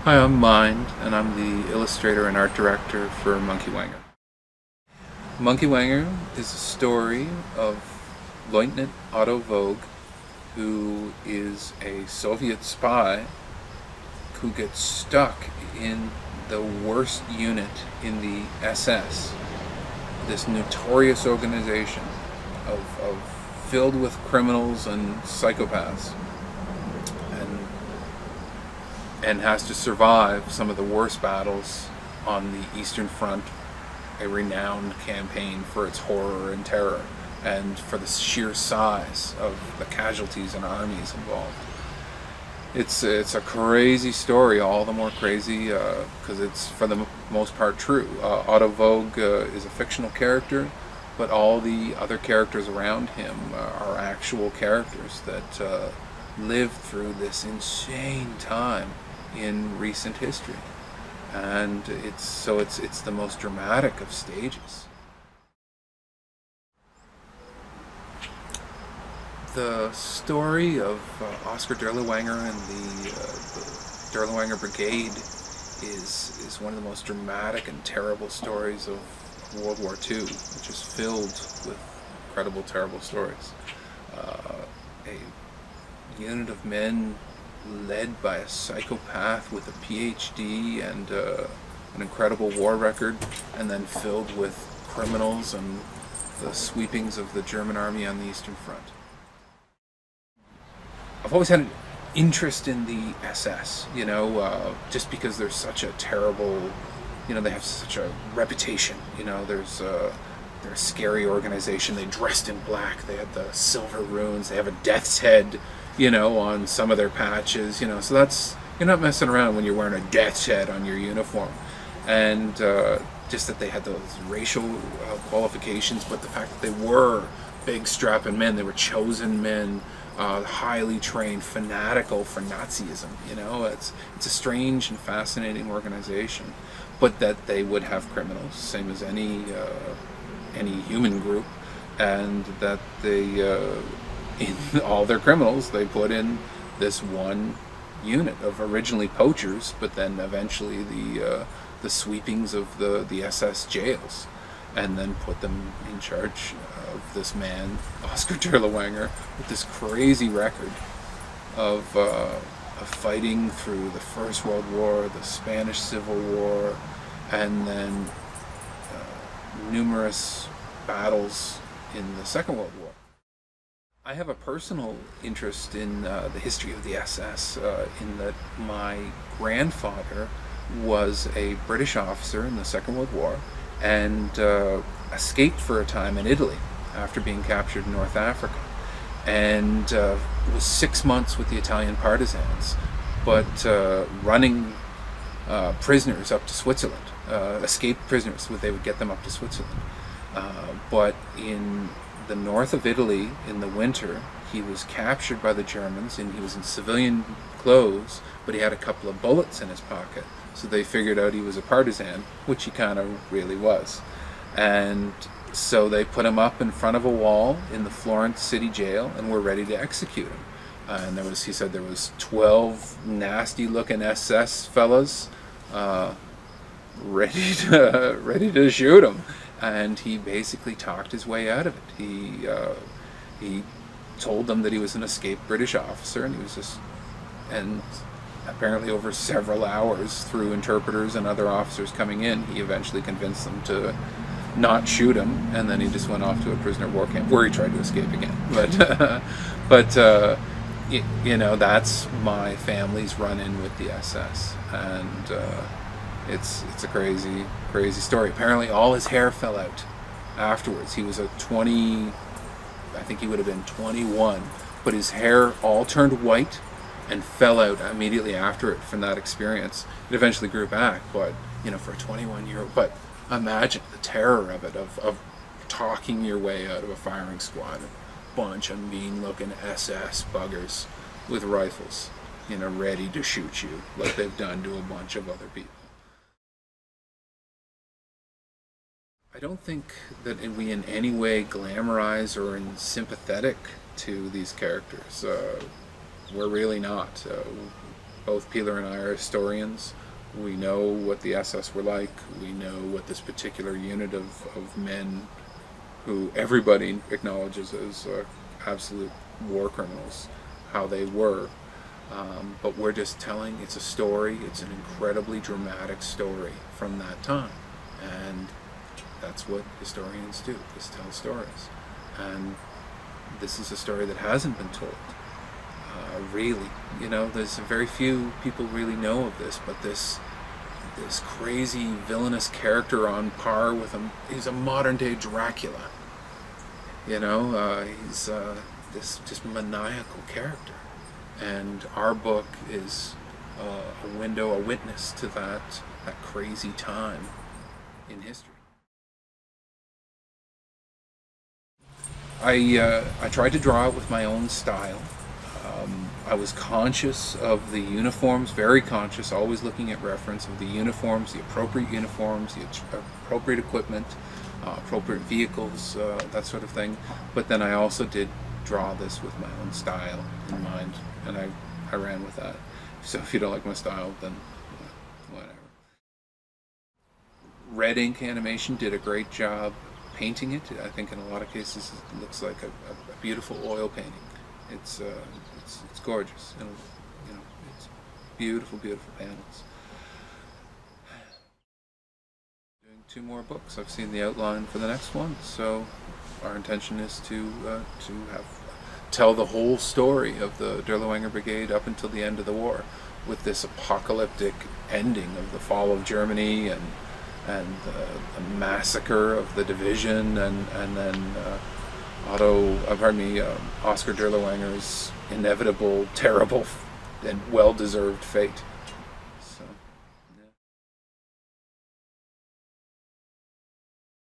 Hi, I'm Mind, and I'm the illustrator and art director for Monkey Wanger. Monkey Wanger is a story of Lieutenant Otto Vogue, who is a Soviet spy who gets stuck in the worst unit in the SS, this notorious organization of filled with criminals and psychopaths, and has to survive some of the worst battles on the Eastern Front, a renowned campaign for its horror and terror, and for the sheer size of the casualties and armies involved. It's a crazy story, all the more crazy because it's for the most part true. Otto Vogue is a fictional character, but all the other characters around him are actual characters that lived through this insane time in recent history, and it's the most dramatic of stages. The story of Oscar Dirlewanger and the Dirlewanger Brigade is one of the most dramatic and terrible stories of World War II, which is filled with incredible, terrible stories. A unit of men led by a psychopath with a PhD and an incredible war record, and then filled with criminals and the sweepings of the German army on the Eastern Front. I've always had an interest in the SS, just because there's such a terrible, they have such a reputation. They're a scary organization. They dressed in black. They had the silver runes. They have a death's head, on some of their patches, so that's, you're not messing around when you're wearing a death's head on your uniform. And just that they had those racial qualifications, but the fact that they were big strapping men, they were chosen men, highly trained, fanatical for Nazism, it's a strange and fascinating organization, but that they would have criminals, same as any human group, and that they in all their criminals, they put in this one unit of originally poachers, but then eventually the sweepings of the SS jails, and then put them in charge of this man, Oscar Dirlewanger, with this crazy record of fighting through the First World War, the Spanish Civil War, and then numerous battles in the Second World War. I have a personal interest in the history of the SS, in that my grandfather was a British officer in the Second World War and escaped for a time in Italy after being captured in North Africa, and was 6 months with the Italian partisans, but running prisoners up to Switzerland, escaped prisoners, they would get them up to Switzerland. But in the north of Italy in the winter, he was captured by the Germans, and he was in civilian clothes, but he had a couple of bullets in his pocket, so they figured out he was a partisan, which he kind of really was. And so they put him up in front of a wall in the Florence city jail and were ready to execute him. And he said there was 12 nasty looking SS fellas ready to shoot him. And he basically talked his way out of it. He told them that he was an escaped British officer, and apparently over several hours, through interpreters and other officers coming in, he eventually convinced them to not shoot him, and then he just went off to a prisoner of war camp where he tried to escape again. But that's my family's run-in with the SS, and it's a crazy story. Apparently all his hair fell out afterwards. He was I think he would have been 21, but his hair all turned white and fell out immediately after it from that experience. It eventually grew back, but for a 21-year-old, but imagine the terror of it, of talking your way out of a firing squad, a bunch of mean-looking SS buggers with rifles, ready to shoot you like they've done to a bunch of other people. I don't think that we in any way glamorize or are sympathetic to these characters. We're really not. Both Peeler and I are historians. We know what the SS were like. We know what this particular unit of men, who everybody acknowledges as absolute war criminals, how they were. But we're just telling, it's a story, it's an incredibly dramatic story from that time. And that's what historians do, is tell stories. And this is a story that hasn't been told, really. You know, there's very few people really know of this, but this crazy villainous character on par with he's a modern day Dracula. You know, he's this just maniacal character. And our book is a window, a witness to that crazy time in history. I tried to draw it with my own style. I was conscious of the uniforms, very conscious, always looking at reference of the uniforms, the appropriate equipment, appropriate vehicles, that sort of thing. But then I also did draw this with my own style in mind, and I ran with that. So if you don't like my style, then whatever. Red Ink Animation did a great job painting it. I think in a lot of cases it looks like a beautiful oil painting. It's gorgeous, and you know, it's beautiful panels. Doing 2 more books. I've seen the outline for the next one, so our intention is to tell the whole story of the Dirlewanger Brigade up until the end of the war, with this apocalyptic ending of the fall of Germany and the massacre of the division, and then Oscar Dirlewanger's inevitable, terrible, and well-deserved fate.